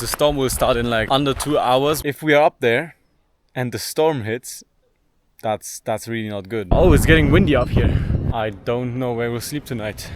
The storm will start in like under 2 hours. If we are up there and the storm hits, that's really not good. Oh, it's getting windy up here. I don't know where we'll sleep tonight.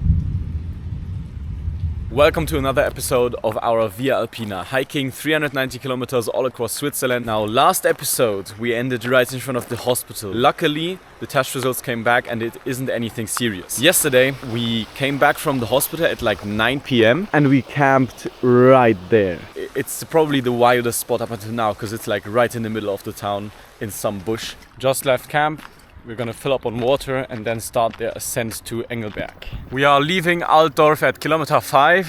Welcome to another episode of our Via Alpina, hiking 390 kilometers all across Switzerland. Now, last episode we ended right in front of the hospital. Luckily, the test results came back and it isn't anything serious. Yesterday, we came back from the hospital at like 9 p.m. and we camped right there. It's probably the wildest spot up until now because it's like right in the middle of the town in some bush. Just left camp. We're gonna fill up on water and then start the ascent to Engelberg. We are leaving Altdorf at kilometer 5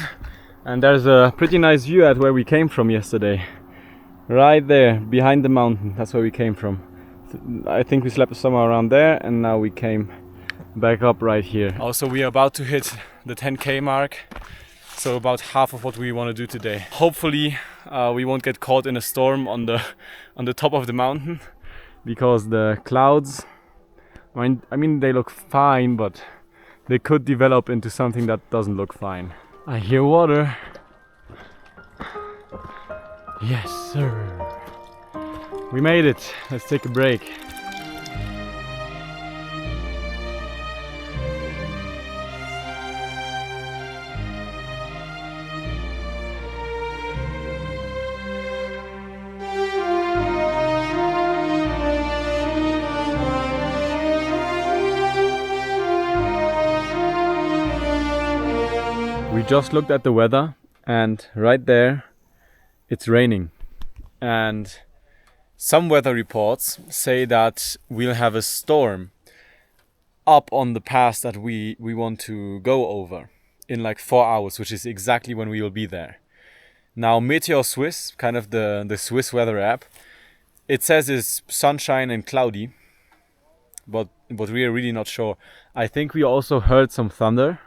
and there's a pretty nice view at where we came from yesterday. Right there, behind the mountain, that's where we came from. I think we slept somewhere around there and now we came back up right here. Also, we are about to hit the 10k mark, so about half of what we want to do today. Hopefully we won't get caught in a storm on the top of the mountain because the clouds, I mean, they look fine, but they could develop into something that doesn't look fine. I hear water. Yes, sir. We made it. Let's take a break. We just looked at the weather and right there it's raining, and some weather reports say that we'll have a storm up on the pass that we want to go over in like 4 hours, which is exactly when we will be there. Now, Meteor Swiss, kind of the Swiss weather app, it says it's sunshine and cloudy, but we are really not sure. I think we also heard some thunder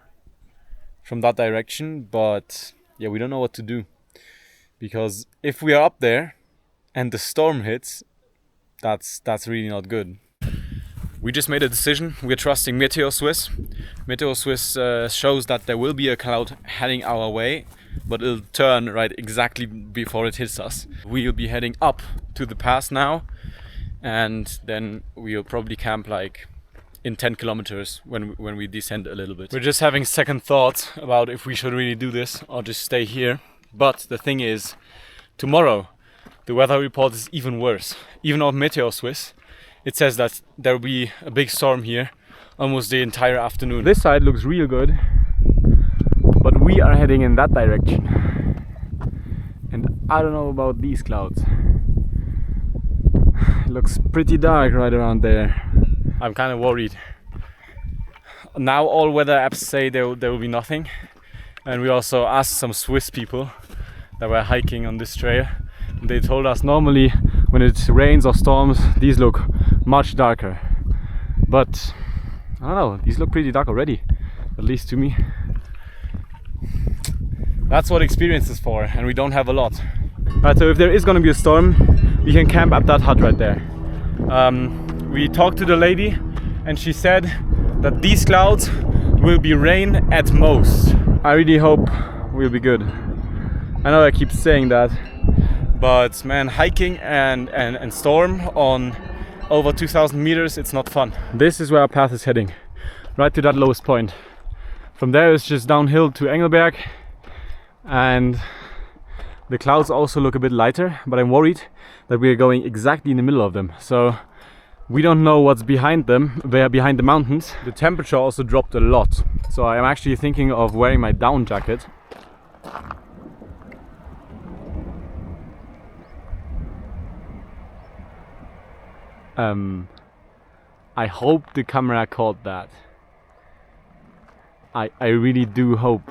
from that direction, but yeah, we don't know what to do, because if we are up there and the storm hits, that's really not good. We just made a decision. We're trusting Meteor Swiss. Meteor Swiss shows that there will be a cloud heading our way, but it'll turn right exactly before it hits us. We'll be heading up to the pass now, and then we'll probably camp like in 10 kilometers when we descend a little bit. We're just having second thoughts about if we should really do this or just stay here. But the thing is, tomorrow the weather report is even worse. Even on Meteor Swiss, it says that there will be a big storm here almost the entire afternoon. This side looks real good, but we are heading in that direction. And I don't know about these clouds. It looks pretty dark right around there. I'm kind of worried. Now all weather apps say there will be nothing, and we also asked some Swiss people that were hiking on this trail, and they told us normally when it rains or storms these look much darker, but I don't know, these look pretty dark already, at least to me. That's what experience is for, and we don't have a lot. Alright, so if there is gonna be a storm, we can camp at that hut right there. We talked to the lady and she said that these clouds will be rain at most. I really hope we'll be good. I know I keep saying that, but man, hiking and storm on over 2,000 meters, it's not fun. This is where our path is heading, right to that lowest point. From there it's just downhill to Engelberg, and the clouds also look a bit lighter, but I'm worried that we are going exactly in the middle of them. So we don't know what's behind them, where behind the mountains. The temperature also dropped a lot, so I'm actually thinking of wearing my down jacket. I hope the camera caught that. I really do hope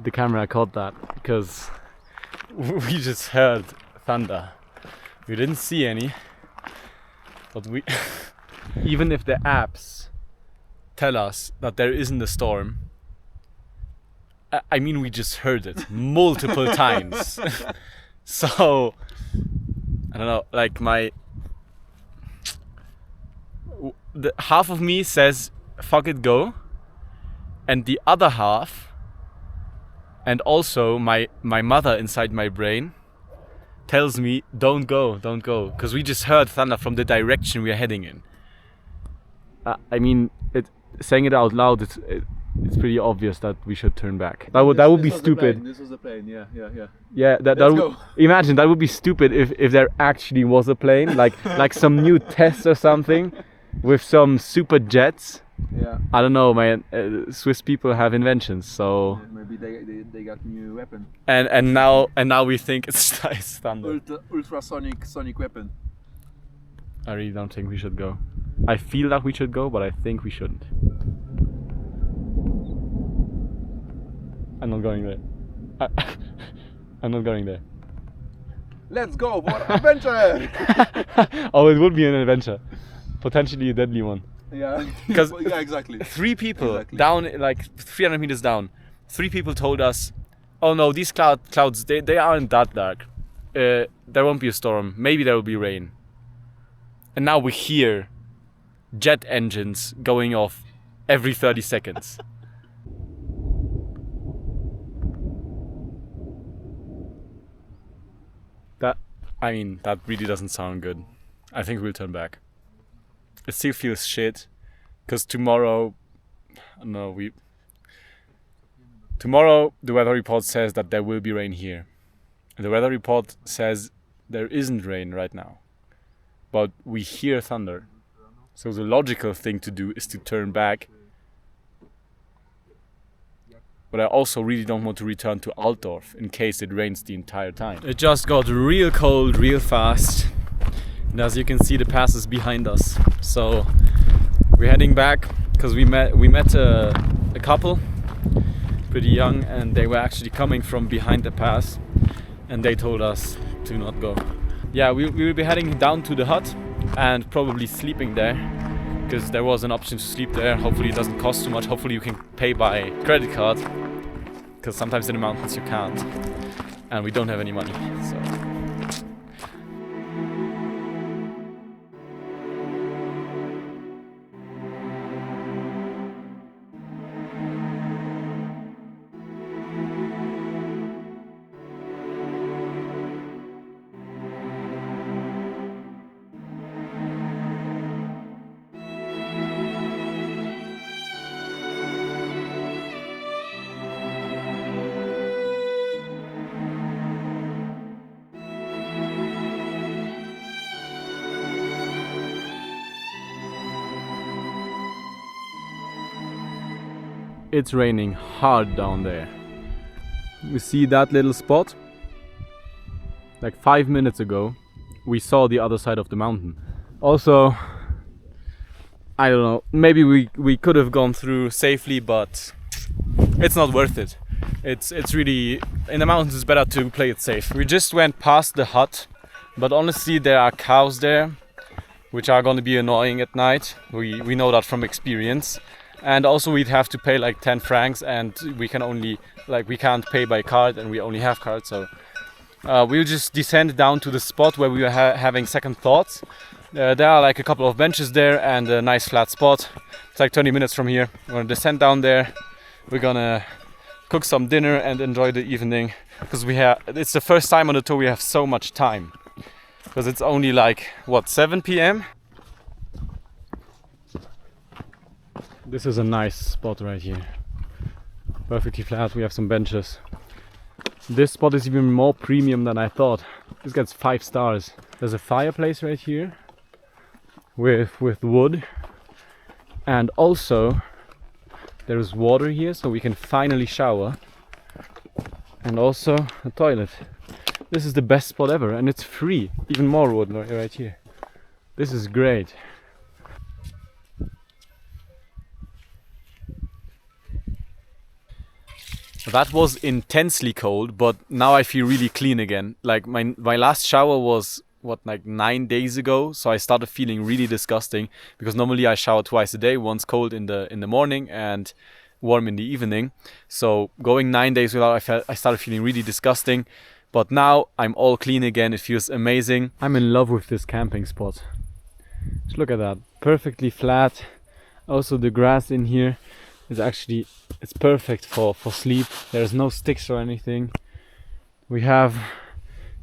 the camera caught that, because we just heard thunder. We didn't see any. But we, even if the apps tell us that there isn't a storm, I mean, we just heard it multiple times. So, I don't know, like the half of me says, fuck it, go. And the other half And also my mother inside my brain tells me, don't go, because we just heard thunder from the direction we are heading in. I mean, saying it out loud, it's pretty obvious that we should turn back. That would be stupid. This was the plane. Yeah. Yeah, imagine that would be stupid if there actually was a plane, like some new test or something, with some super jets. Yeah. I don't know, man. Swiss people have inventions, so maybe they got new weapon. And now we think it's thunder. Ultrasonic weapon. I really don't think we should go. I feel that we should go, but I think we shouldn't. I'm not going there. I'm not going there. Let's go for adventure! Oh, it would be an adventure. Potentially a deadly one. Yeah. Because yeah, exactly. 3 people down, like 300 meters down, 3 people told us, oh no, these clouds, they aren't that dark. There won't be a storm. Maybe there will be rain. And now we hear jet engines going off every 30 seconds. That really doesn't sound good. I think we'll turn back. It still feels shit, because tomorrow the weather report says that there will be rain here. And the weather report says there isn't rain right now, but we hear thunder. So the logical thing to do is to turn back. But I also really don't want to return to Altdorf in case it rains the entire time. It just got real cold real fast. And as you can see, the pass is behind us. So we're heading back because we met a couple, pretty young, and they were actually coming from behind the pass, and they told us to not go. Yeah, we will be heading down to the hut and probably sleeping there, because there was an option to sleep there. Hopefully it doesn't cost too much. Hopefully you can pay by credit card, because sometimes in the mountains you can't, and we don't have any money. So it's raining hard down there. You see that little spot? Like 5 minutes ago, we saw the other side of the mountain. Also, I don't know, maybe we could have gone through safely, but it's not worth it. It's really, in the mountains it's better to play it safe. We just went past the hut, but honestly there are cows there, which are going to be annoying at night. We know that from experience. And also we'd have to pay like 10 francs, and we can't pay by card, and we only have cards. So we'll just descend down to the spot where we were having second thoughts. There are like a couple of benches there and a nice flat spot. It's like 20 minutes from here. We're gonna descend down there. We're gonna cook some dinner and enjoy the evening, because it's the first time on the tour we have so much time, because it's only like 7 p.m. This is a nice spot right here. Perfectly flat, we have some benches. This spot is even more premium than I thought. This gets 5 stars. There's a fireplace right here with wood. And also there's water here, so we can finally shower. And also a toilet. This is the best spot ever, and it's free. Even more wood right here. This is great. That was intensely cold, but now I feel really clean again. Like my last shower was like 9 days ago, so I started feeling really disgusting, because normally I shower twice a day, once cold in the morning and warm in the evening. So going 9 days without, I started feeling really disgusting, but now I'm all clean again. It feels amazing. I'm in love with this camping spot. Just look at that, perfectly flat. Also the grass in here. it's perfect for sleep. There's no sticks or anything. We have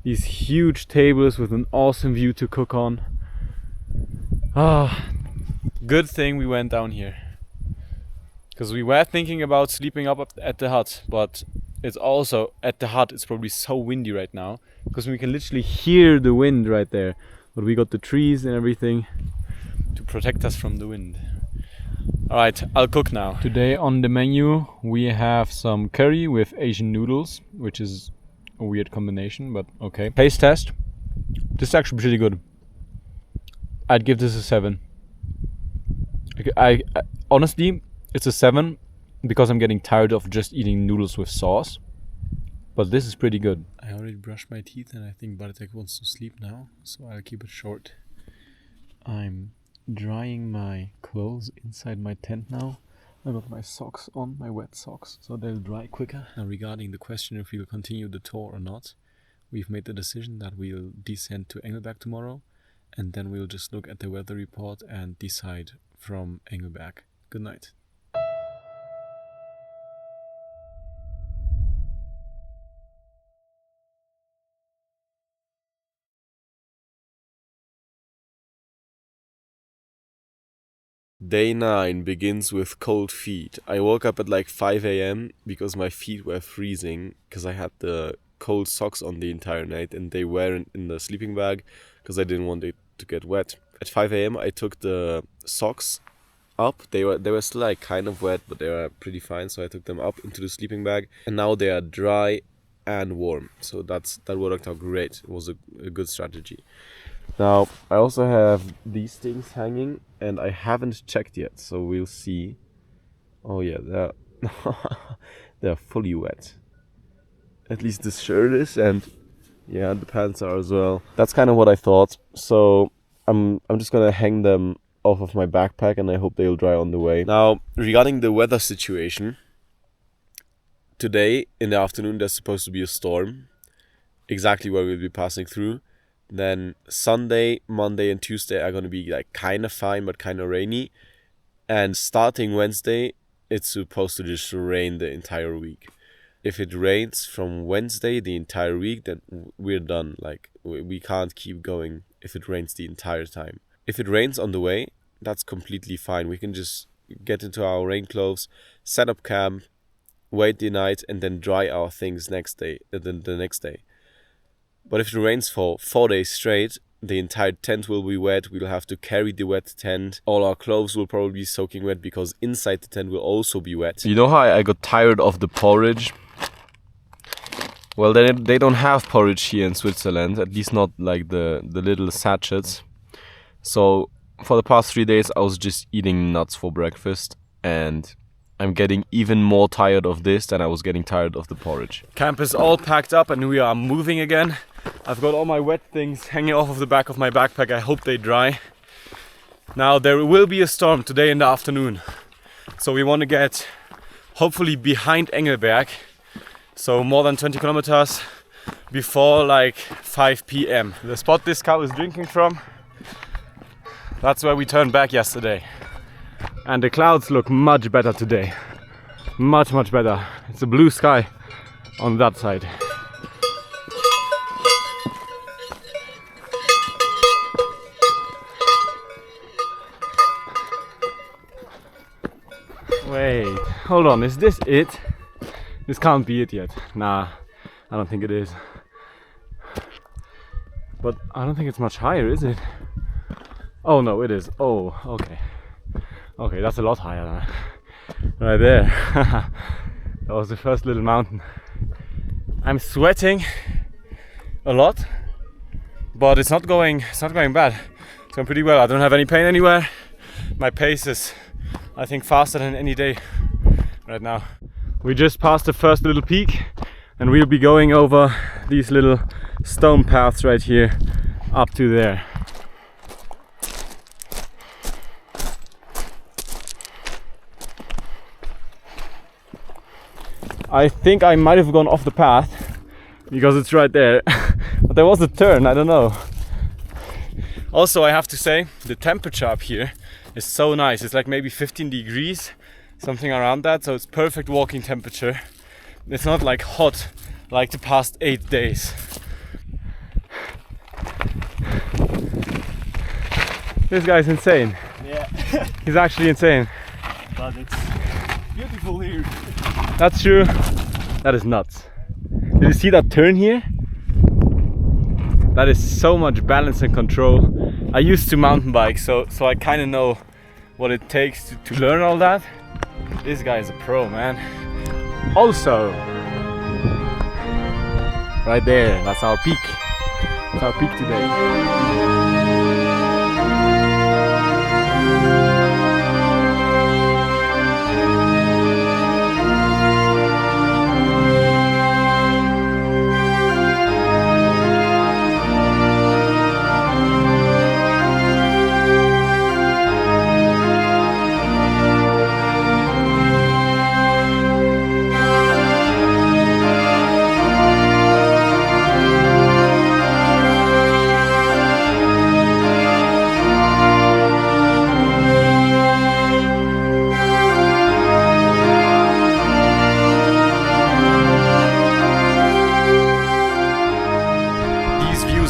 these huge tables with an awesome view to cook on. Good thing we went down here, because we were thinking about sleeping up at the hut, but it's also at the hut it's probably so windy right now, because we can literally hear the wind right there, but we got the trees and everything to protect us from the wind. Alright, I'll cook now. Today on the menu we have some curry with Asian noodles, which is a weird combination, but okay. Taste test. This is actually pretty good. I'd give this a 7. I honestly, it's a 7 because I'm getting tired of just eating noodles with sauce. But this is pretty good. I already brushed my teeth and I think Bartek wants to sleep now, so I'll keep it short. I'm drying my clothes inside my tent now. I got my socks on, my wet socks, so they'll dry quicker. Now regarding the question if we'll continue the tour or not, we've made the decision that we'll descend to Engelberg tomorrow, and then we'll just look at the weather report and decide from Engelberg. Good night. Day 9 begins with cold feet. I woke up at like 5 a.m. because my feet were freezing because I had the cold socks on the entire night and they weren't in the sleeping bag because I didn't want it to get wet. At 5 a.m. I took the socks up. They were still like kind of wet, but they were pretty fine, so I took them up into the sleeping bag and now they are dry and warm. So that worked out great. It was a good strategy. Now, I also have these things hanging, and I haven't checked yet, so we'll see. Oh yeah, they're fully wet. At least this shirt is, and yeah, the pants are as well. That's kind of what I thought. So I'm just gonna hang them off of my backpack, and I hope they'll dry on the way. Now, regarding the weather situation, today in the afternoon there's supposed to be a storm, exactly where we'll be passing through. Then Sunday, Monday and Tuesday are going to be like kind of fine but kind of rainy. And starting Wednesday, it's supposed to just rain the entire week. If it rains from Wednesday the entire week, then we're done. Like we can't keep going if it rains the entire time. If it rains on the way, that's completely fine. We can just get into our rain clothes, set up camp, wait the night and then dry our things the next day. But if it rains for 4 days straight, the entire tent will be wet. We'll have to carry the wet tent. All our clothes will probably be soaking wet because inside the tent will also be wet. You know how I got tired of the porridge? Well, they don't have porridge here in Switzerland, at least not like the little sachets. So for the past 3 days, I was just eating nuts for breakfast, and I'm getting even more tired of this than I was getting tired of the porridge. Camp is all packed up and we are moving again. I've got all my wet things hanging off of the back of my backpack. I hope they dry. Now there will be a storm today in the afternoon. So we want to get hopefully behind Engelberg. So more than 20 kilometers before like 5 p.m. The spot this cow is drinking from, that's where we turned back yesterday. And the clouds look much better today. Much better. It's a blue sky on that side. Wait, hold on, is this it? This can't be it yet. Nah, I don't think it is. But I don't think it's much higher, is it? Oh no, it is. Oh, okay. Okay, that's a lot higher than right there. That was the first little mountain. I'm sweating a lot, but it's not going bad. It's going pretty well. I don't have any pain anywhere. My pace is, I think, faster than any day right now. We just passed the first little peak and we'll be going over these little stone paths right here up to there. I think I might have gone off the path because it's right there. But there was a turn, I don't know. Also, I have to say, the temperature up here is so nice. It's like maybe 15 degrees something around that. So it's perfect walking temperature. It's not like hot like the past 8 days. This guy's insane. Yeah, He's actually insane. but it's beautiful here. That's true. That is nuts. Did you see that turn here? That is so much balance and control. I used to mountain bike, so I kind of know what it takes to learn all that. This guy is a pro, man. Also, right there, that's our peak. That's our peak today.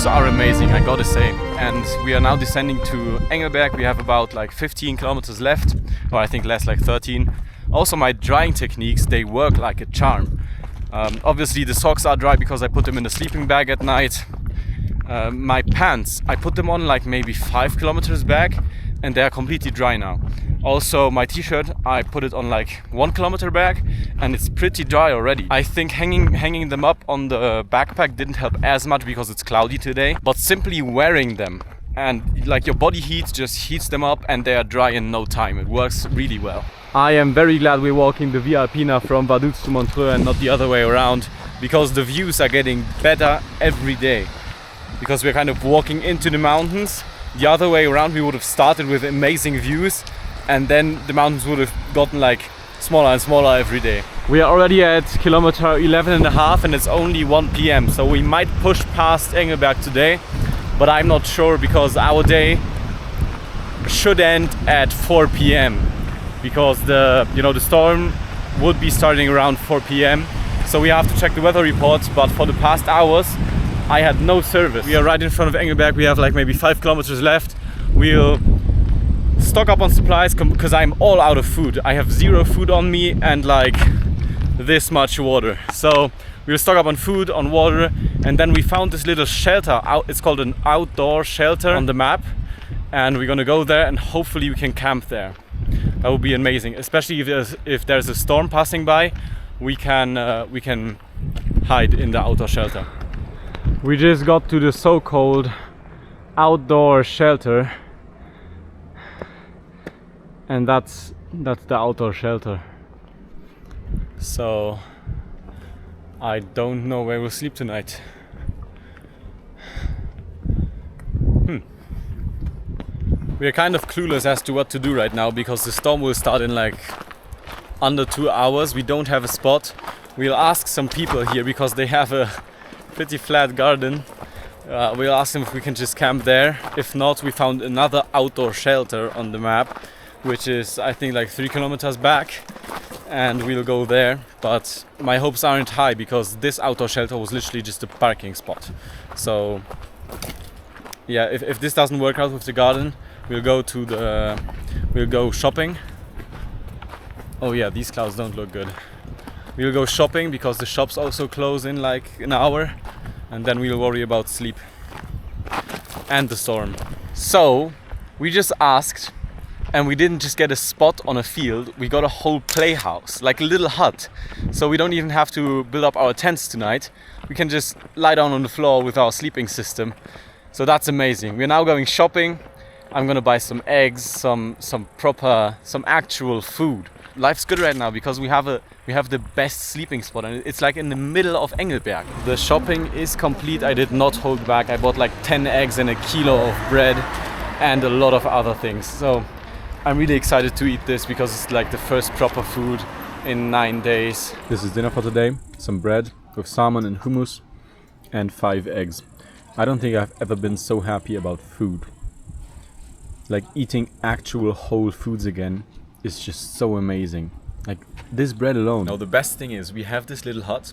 Are amazing, I gotta say. And we are now descending to Engelberg. We have about like 15 kilometers left, or I think less, like 13. Also, my drying techniques, they work like a charm. Obviously the socks are dry because I put them in the sleeping bag at night. My pants, I put them on like maybe 5 kilometers back and they are completely dry now. Also my t-shirt, I put it on like 1 kilometer back and it's pretty dry already. I think hanging them up on the backpack didn't help as much because it's cloudy today, but simply wearing them and like your body heat just heats them up and they are dry in no time. It works really well. I am very glad we're walking the Via Alpina from Vaduz to Montreux and not the other way around, because the views are getting better every day. Because we're kind of walking into the mountains. The other way around we would have started with amazing views and then the mountains would have gotten like smaller and smaller every day. We are already at kilometer 11.5 and it's only 1 p.m. so we might push past Engelberg today, but I'm not sure because our day should end at 4 p.m. because the storm would be starting around 4 p.m. so we have to check the weather reports, but for the past hours I had no service. We are right in front of Engelberg. We have like maybe 5 kilometers left. We'll stock up on supplies because I'm all out of food. I have 0 food on me and like this much water. So we'll stock up on food, on water, and then we found this little shelter. It's called an outdoor shelter on the map, and we're gonna go there and hopefully we can camp there. That would be amazing, especially if there's a storm passing by. We can hide in the outdoor shelter. We just got to the so-called outdoor shelter, and that's the outdoor shelter. So I don't know where we'll sleep tonight. We are kind of clueless as to what to do right now because the storm will start in like under 2 hours. We don't have a spot. We'll ask some people here because they have a pretty flat garden. We'll ask them if we can just camp there. If not, we found another outdoor shelter on the map, which is I think like 3 kilometers back, and we'll go there. But my hopes aren't high because this outdoor shelter was literally just a parking spot. So yeah, if this doesn't work out with the garden, we'll go shopping. Oh yeah, these clouds don't look good. We'll go shopping because the shops also close in like an hour, and then we'll worry about sleep and the storm. So we just asked, and we didn't just get a spot on a field, we got a whole playhouse, like a little hut. So we don't even have to build up our tents tonight. We can just lie down on the floor with our sleeping system. So that's amazing. We're now going shopping. I'm gonna buy some eggs, some actual food. Life's good right now because we have the best sleeping spot, and it's like in the middle of Engelberg. The shopping is complete. I did not hold back. I bought like 10 eggs and a kilo of bread and a lot of other things. So I'm really excited to eat this because it's like the first proper food in 9 days. This is dinner for today. Some bread with salmon and hummus and 5 eggs. I don't think I've ever been so happy about food. Like eating actual whole foods again is just so amazing. Like this bread alone. Now the best thing is we have this little hut.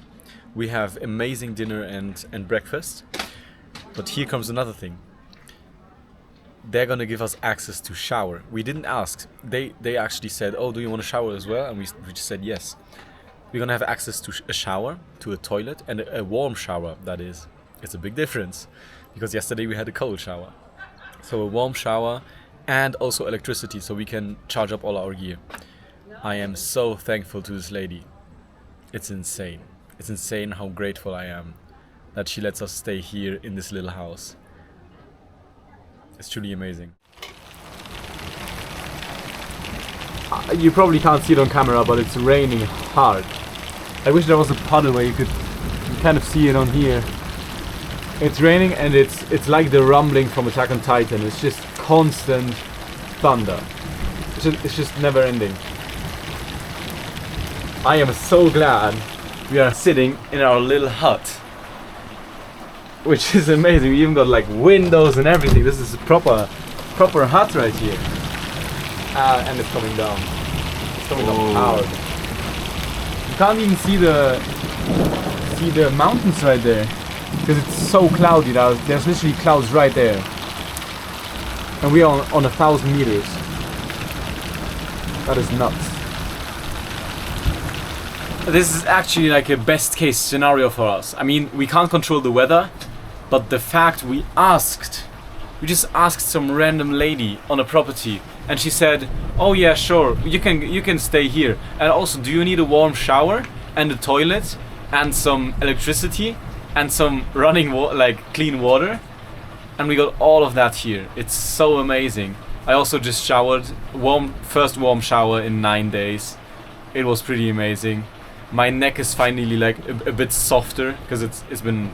We have amazing dinner and breakfast. But here comes another thing. They're gonna give us access to shower. We didn't ask. They actually said, "Oh, do you want to shower as well?" And we just said yes. We're gonna have access to a shower, to a toilet, and a warm shower. That is, it's a big difference, because yesterday we had a cold shower. So a warm shower, and also electricity, so we can charge up all our gear. I am so thankful to this lady. It's insane. It's insane how grateful I am that she lets us stay here in this little house. It's truly amazing. You probably can't see it on camera, but it's raining hard. I wish there was a puddle where you kind of see it on here. It's raining and it's like the rumbling from Attack on Titan. It's just constant thunder. It's just never ending. I am so glad we are sitting in our little hut, which is amazing. We even got like windows and everything. This is a proper hut right here. And it's coming down. It's coming down hard. You can't even see the mountains right there because it's so cloudy. There's literally clouds right there, and we are on 1,000 meters. That is nuts. This is actually like a best case scenario for us. I mean, we can't control the weather, but the fact we just asked some random lady on a property, and she said, "Oh yeah, sure, you can stay here. And also, do you need a warm shower and a toilet and some electricity and some running clean water?" And we got all of that here. It's so amazing. I also just showered, first warm shower in 9 days. It was pretty amazing. My neck is finally like a bit softer because it's been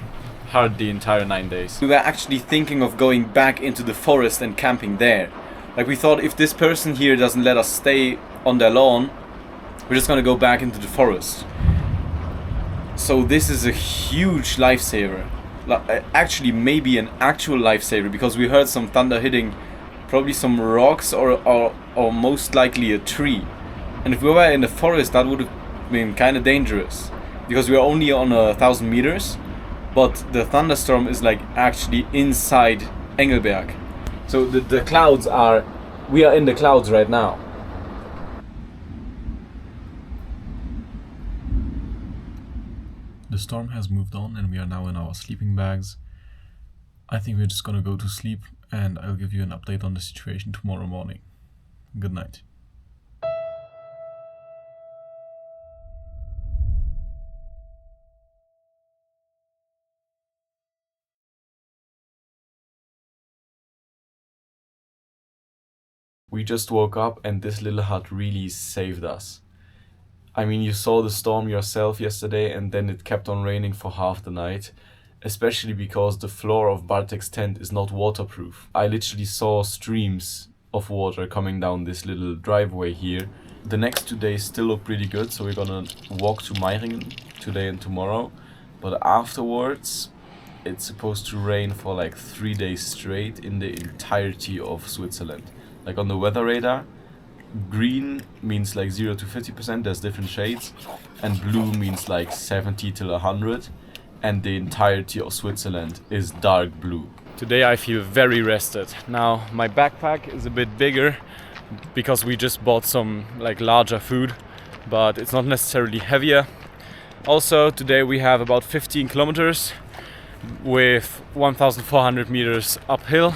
hard the entire 9 days. We were actually thinking of going back into the forest and camping there. Like we thought, if this person here doesn't let us stay on their lawn, we're just gonna go back into the forest. So this is a huge lifesaver. Actually, maybe an actual lifesaver, because we heard some thunder hitting probably some rocks or most likely a tree. And if we were in the forest, that would have been kind of dangerous, because we are only on 1,000 meters, but the thunderstorm is like actually inside Engelberg. So the clouds we are in the clouds right now. The storm has moved on and we are now in our sleeping bags. I think we're just gonna go to sleep, and I'll give you an update on the situation tomorrow morning. Good night. We just woke up and this little hut really saved us. I mean, you saw the storm yourself yesterday, and then it kept on raining for half the night, especially because the floor of Bartek's tent is not waterproof. I literally saw streams of water coming down this little driveway here. The next 2 days still look pretty good, so we're gonna walk to Meiringen today and tomorrow, but afterwards it's supposed to rain for like 3 days straight in the entirety of Switzerland. Like on the weather radar, green means like 0 to 50%, there's different shades, and blue means like 70 till 100, and the entirety of Switzerland is dark blue. Today I feel very rested. Now my backpack is a bit bigger because we just bought some like larger food, but it's not necessarily heavier. Also today we have about 15 kilometers with 1,400 meters uphill,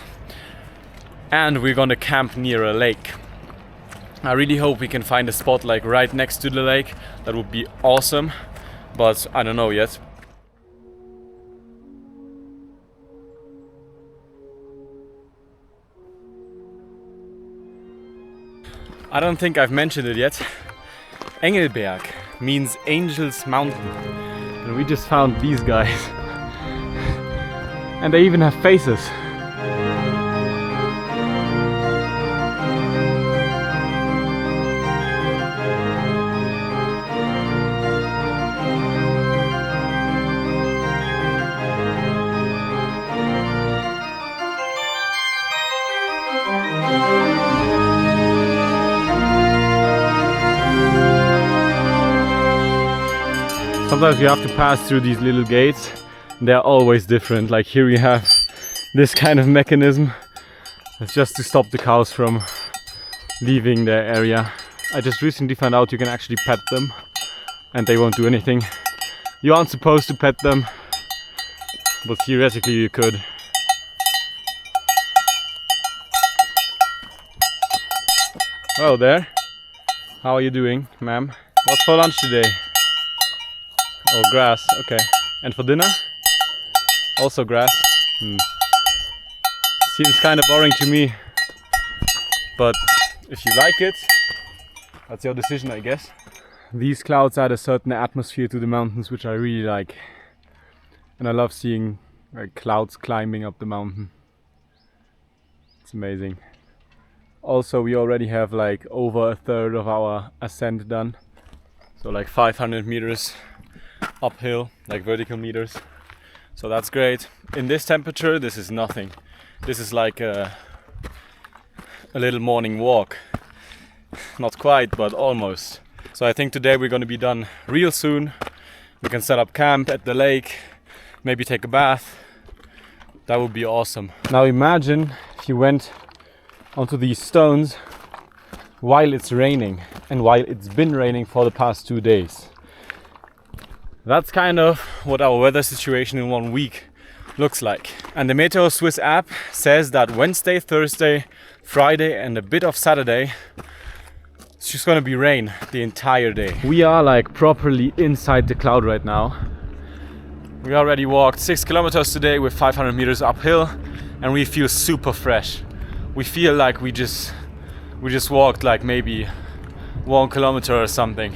and we're gonna camp near a lake. I really hope we can find a spot like right next to the lake. That would be awesome, but I don't know yet. I don't think I've mentioned it yet. Engelberg means Angel's Mountain. And we just found these guys. And they even have faces. Sometimes you have to pass through these little gates. They're always different. Like here we have this kind of mechanism. It's just to stop the cows from leaving their area. I just recently found out you can actually pet them and they won't do anything. You aren't supposed to pet them, but theoretically you could. Hello there. How are you doing, ma'am? What's for lunch today? Oh, grass. Okay. And for dinner? Also grass. Seems kind of boring to me, but if you like it, that's your decision, I guess. These clouds add a certain atmosphere to the mountains, which I really like. And I love seeing like clouds climbing up the mountain. It's amazing. Also, we already have like over a third of our ascent done. So like 500 meters uphill, like vertical meters. So that's great. In this temperature, this is nothing. This is like a little morning walk. Not quite, but almost. So I think today we're going to be done real soon. We can set up camp at the lake, maybe take a bath. That would be awesome. Now imagine if you went onto these stones while it's raining and while it's been raining for the past 2 days. That's kind of what our weather situation in 1 week looks like. And the Meteo Swiss app says that Wednesday, Thursday, Friday and a bit of Saturday it's just gonna be rain the entire day. We are like properly inside the cloud right now. We already walked 6 kilometers today with 500 meters uphill and we feel super fresh. We feel like we just walked like maybe 1 kilometer or something.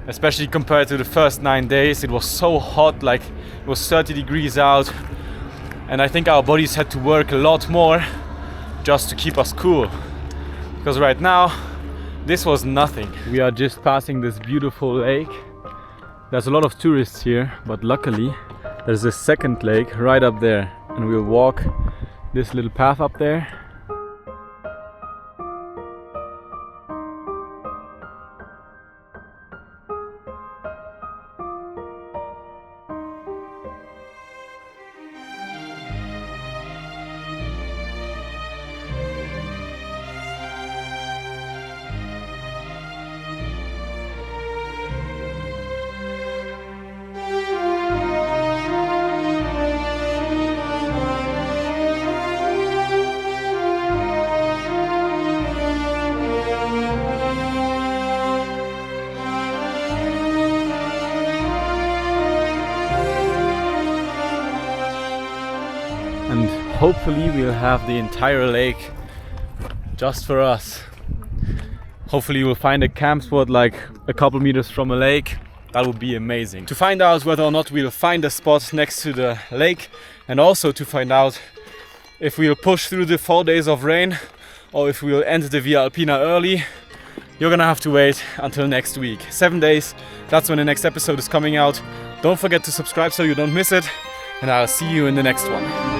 Especially compared to the first 9 days, it was so hot, like it was 30 degrees out. And I think our bodies had to work a lot more just to keep us cool. Because right now, this was nothing. We are just passing this beautiful lake. There's a lot of tourists here, but luckily there's a second lake right up there. And we'll walk this little path up there. And hopefully we'll have the entire lake just for us. Hopefully we'll find a camp spot like a couple meters from a lake. That would be amazing. To find out whether or not we'll find a spot next to the lake and also to find out if we'll push through the 4 days of rain or if we'll end the Via Alpina early, you're gonna have to wait until next week. 7 days, that's when the next episode is coming out. Don't forget to subscribe so you don't miss it, and I'll see you in the next one.